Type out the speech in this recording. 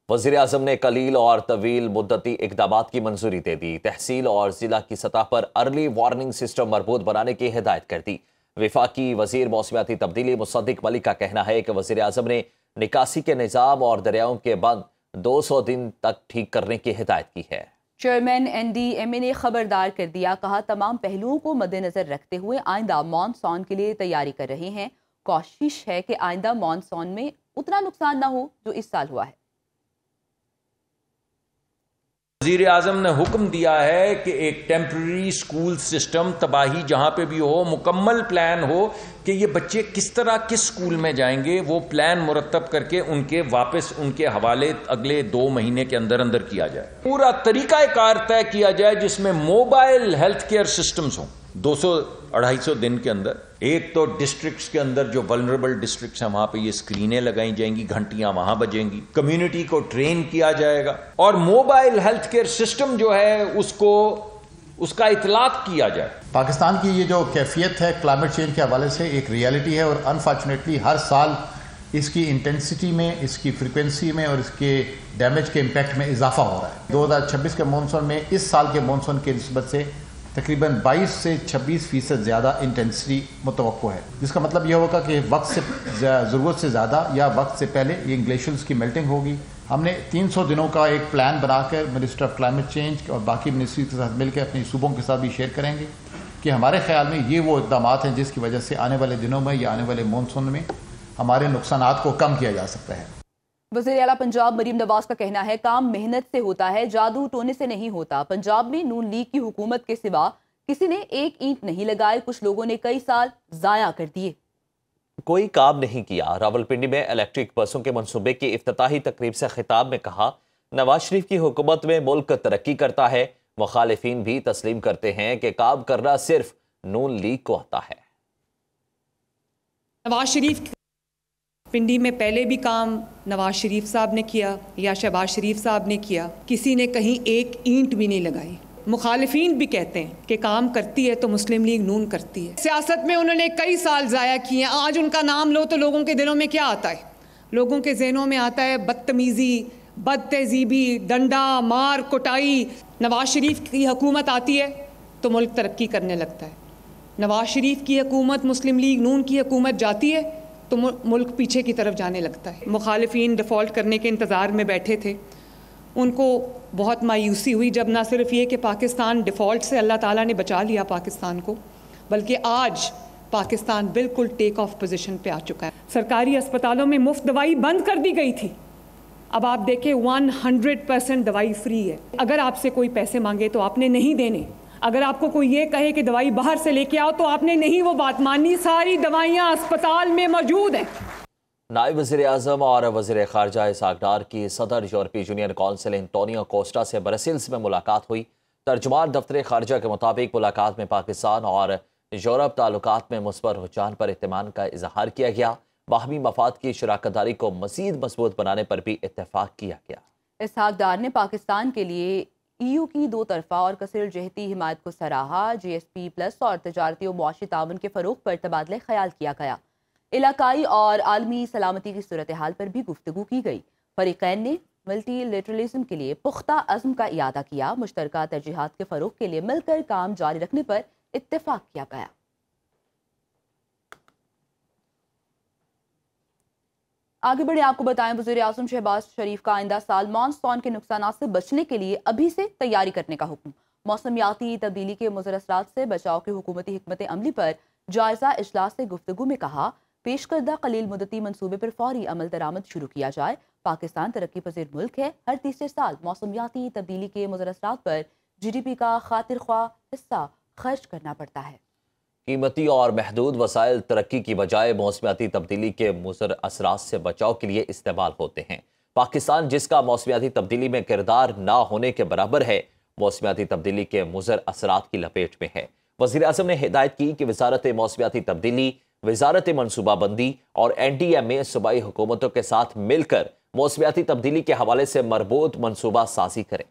وزیر اعظم نے قلیل اور طویل مدتی اقدامات کی منظوری دے دی۔ تحصیل اور ضلع کی سطح پر ارلی وارننگ سسٹم مربوط بنانے کی ہدایت کر دی۔ وفاقی وزیر موسمیاتی تبدیلی مصدق ملک کا کہنا ہے کہ وزیر اعظم نے نکاسی کے نظام اور دریاؤں کے بند 200 دن تک ٹھیک کرنے کی ہدایت کی ہے۔ چیئرمین NDMA نے خبردار کر دیا، کہا تمام پہلوؤں کو مد نظر رکھتے ہوئے آئندہ مانسون کے لیے تیاری کر رہے ہیں۔ کوشش ہے کہ آئندہ مانسون میں اتنا نقصان نہ ہو جو اس سال ہوا ہے۔ وزیر اعظم نے حکم دیا ہے کہ ایک ٹیمپرری سکول سسٹم تباہی جہاں پہ بھی ہو، مکمل پلان ہو کہ یہ بچے کس طرح کس سکول میں جائیں گے، وہ پلان مرتب کر کے ان کے واپس ان کے حوالے اگلے 2 مہینے کے اندر کیا جائے۔ پورا طریقہ کار طے کیا جائے جس میں موبائل ہیلتھ کیئر سسٹمز ہوں 200-250 دن کے اندر۔ ایک تو ڈسٹرکٹس کے اندر جو ولنریبل ڈسٹرکٹس ہیں وہاں پہ یہ اسکرینیں لگائی جائیں گی، گھنٹیاں وہاں بجیں گی، کمیونٹی کو ٹرین کیا جائے گا، اور موبائل ہیلتھ کیئر سسٹم جو ہے اس کا اطلاق کیا جائے۔ پاکستان کی یہ جو کیفیت ہے کلائمیٹ چینج کے حوالے سے ایک ریالٹی ہے، اور انفارچونیٹلی ہر سال اس کی انٹینسٹی میں، اس کی فریکوینسی میں اور اس کے ڈیمیج کے امپیکٹ میں اضافہ ہو رہا ہے۔ 2026 کے مونسون میں اس سال کے مونسون کی نسبت سے تقریباً 22 سے 26% زیادہ انٹینسٹی متوقع ہے، جس کا مطلب یہ ہوگا کہ وقت سے ضرورت سے زیادہ یا وقت سے پہلے یہ گلیشیئرز کی میلٹنگ ہوگی۔ ہم نے 300 دنوں کا ایک پلان بنا کر منسٹر آف کلائمیٹ چینج اور باقی منسٹری کے ساتھ مل کے اپنی صوبوں کے ساتھ بھی شیئر کریں گے کہ ہمارے خیال میں یہ وہ اقدامات ہیں جس کی وجہ سے آنے والے دنوں میں یا آنے والے مونسون میں ہمارے نقصانات کو کم کیا جا سکتا ہے۔ وزیر اعلیٰ پنجاب مریم نواز کا کہنا ہے کام محنت سے ہوتا ہے، جادو ٹونے سے نہیں ہوتا۔ پنجاب میں نون لیگ کی حکومت کے سوا کسی نے ایک اینٹ نہیں لگائے، کچھ لوگوں نے کئی سال ضائع کر دیے۔ کوئی کام نہیں کیا۔ راولپنڈی میں الیکٹرک بسوں کے منصوبے کی افتتاحی تقریب سے خطاب میں کہا، نواز شریف کی حکومت میں ملک ترقی کرتا ہے۔ مخالفین بھی تسلیم کرتے ہیں کہ کام کرنا صرف نون لیگ کو آتا ہے۔ نواز شریف پنڈی میں پہلے بھی کام نواز شریف صاحب نے کیا یا شہباز شریف صاحب نے کیا، کسی نے کہیں ایک اینٹ بھی نہیں لگائی۔ مخالفین بھی کہتے ہیں کہ کام کرتی ہے تو مسلم لیگ نون کرتی ہے۔ سیاست میں انہوں نے کئی سال ضائع کیے ہیں، آج ان کا نام لو تو لوگوں کے دلوں میں کیا آتا ہے؟ لوگوں کے ذہنوں میں آتا ہے بدتمیزی، بد تہذیبی، ڈنڈا مار کٹائی۔ نواز شریف کی حکومت آتی ہے تو ملک ترقی کرنے لگتا ہے۔ نواز شریف کی حکومت، مسلم لیگ نون کی حکومت جاتی ہے تو ملک پیچھے کی طرف جانے لگتا ہے۔ مخالفین ڈیفالٹ کرنے کے انتظار میں بیٹھے تھے، ان کو بہت مایوسی ہوئی جب نہ صرف یہ کہ پاکستان ڈیفالٹ سے اللہ تعالیٰ نے بچا لیا پاکستان کو، بلکہ آج پاکستان بالکل ٹیک آف پوزیشن پہ آ چکا ہے۔ سرکاری اسپتالوں میں مفت دوائی بند کر دی گئی تھی، اب آپ دیکھیں 100% دوائی فری ہے۔ اگر آپ سے کوئی پیسے مانگے تو آپ نے نہیں دینے، اگر آپ کو کوئی یہ کہے کہ دوائی باہر سے لے کے آؤ تو آپ نے نہیں وہ بات ماننی۔ ساری دوائیاں اسپتال میں موجود ہیں۔ نائب وزیر اعظم اور وزیر خارجہ اسحاق ڈار کی صدر یورپی یونین کونسل انٹونیو کوسٹا سے برسلز میں ملاقات ہوئی۔ ترجمان دفتر خارجہ کے مطابق ملاقات میں پاکستان اور یورپ تعلقات میں مثبت رجحان پر اطمینان کا اظہار کیا گیا۔ باہمی مفاد کی شراکت داری کو مزید مضبوط بنانے پر بھی اتفاق کیا گیا۔ اسحاق ڈار نے پاکستان کے لیے EU کی 2 طرفہ اور کثیر جہتی حمایت کو سراہا۔ GSP+ اور تجارتی و معاشی تعاون کے فروغ پر تبادلہ خیال کیا گیا۔ علاقائی اور عالمی سلامتی کی صورتحال پر بھی گفتگو کی گئی۔ فریقین نے ملٹی لیٹرلزم کے لیے پختہ عزم کا اعادہ کیا۔ مشترکہ ترجیحات کے فروغ کے لیے مل کر کام جاری رکھنے پر اتفاق کیا گیا۔ آگے بڑھیں، آپ کو بتائیں وزیر اعظم شہباز شریف کا آئندہ سال مانسون کے نقصانات سے بچنے کے لیے ابھی سے تیاری کرنے کا حکم۔ موسمیاتی تبدیلی کے مضر اثرات سے بچاؤ کی حکومتی حکمت عملی پر جائزہ اجلاس سے گفتگو میں کہا، پیش کردہ قلیل مدتی منصوبے پر فوری عمل درآمد شروع کیا جائے۔ پاکستان ترقی پذیر ملک ہے، ہر تیسرے سال موسمیاتی تبدیلی کے مضر اثرات پر GDP کا خاطر خواہ حصہ خرچ کرنا پڑتا ہے۔ قیمتی اور محدود وسائل ترقی کی بجائے موسمیاتی تبدیلی کے مضر اثرات سے بچاؤ کے لیے استعمال ہوتے ہیں۔ پاکستان جس کا موسمیاتی تبدیلی میں کردار نہ ہونے کے برابر ہے، موسمیاتی تبدیلی کے مضر اثرات کی لپیٹ میں ہے۔ وزیر اعظم نے ہدایت کی کہ وزارت موسمیاتی تبدیلی، وزارت منصوبہ بندی اور NDMA صوبائی حکومتوں کے ساتھ مل کر موسمیاتی تبدیلی کے حوالے سے مربوط منصوبہ سازی کریں۔